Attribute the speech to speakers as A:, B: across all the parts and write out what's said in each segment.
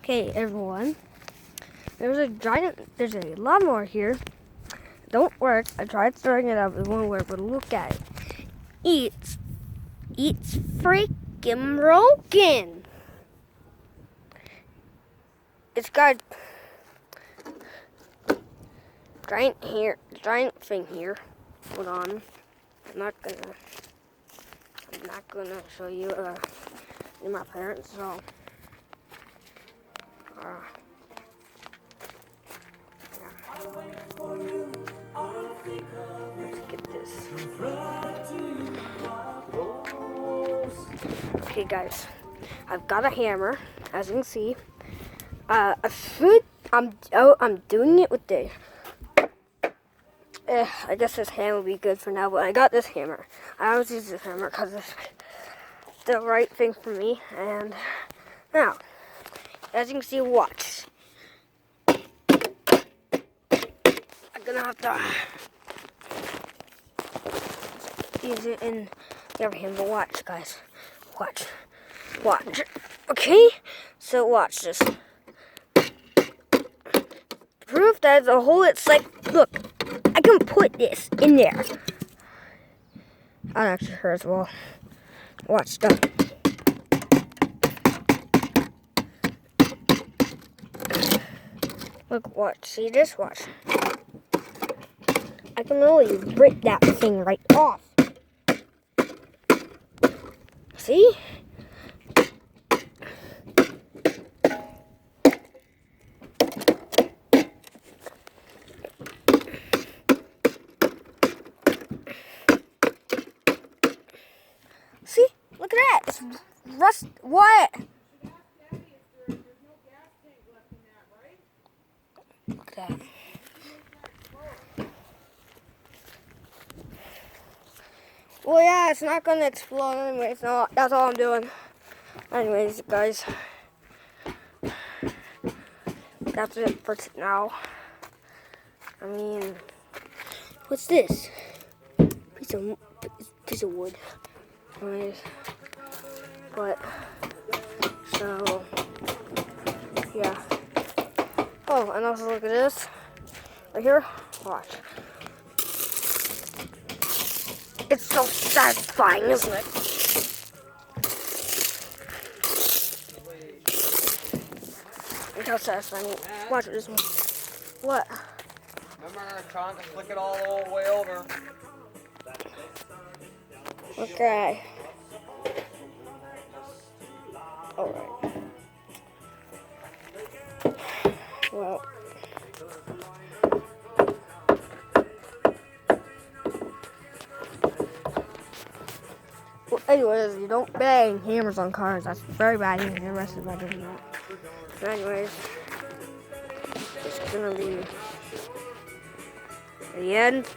A: Okay, everyone. There's a lawnmower here. Don't work. I tried starting it up. It won't work, but look at it. It's freaking broken. It's got giant thing here. Hold on. I'm not gonna show you my parents, so let's get this. Okay, guys, I've got a hammer, as you can see. I'm doing it with the. I guess this hammer will be good for now, but I got this hammer. I always use this hammer because it's the right thing for me. And now, as you can see, watch. I'm gonna have to use it in the other hand, but watch, guys. Watch. Okay? So watch this. Proof that it's a hole, it's like, look, I can put this in there. I'll actually hurt as well. Watch, though. Look, watch. See this? Watch. I can really rip that thing right off. See? See? Look at that. It's rust. What? Look at that. Well, yeah, it's not gonna explode anyways. No, that's all I'm doing. Anyways, guys, that's it for now. I mean, what's this? Piece of wood. Anyways, but so yeah. Oh, and also look at this right here. Watch. It's so satisfying, isn't it? Look how satisfying it is. Watch this one. What?
B: Remember trying to flick it all the way over.
A: Okay. Alright. Well. Anyways, you don't bang hammers on cars. That's very bad. You can get arrested by doing that. So anyways, it's gonna be the end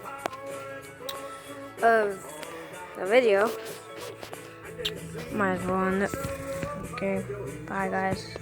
A: of the video. Might as well end it. Okay, bye guys.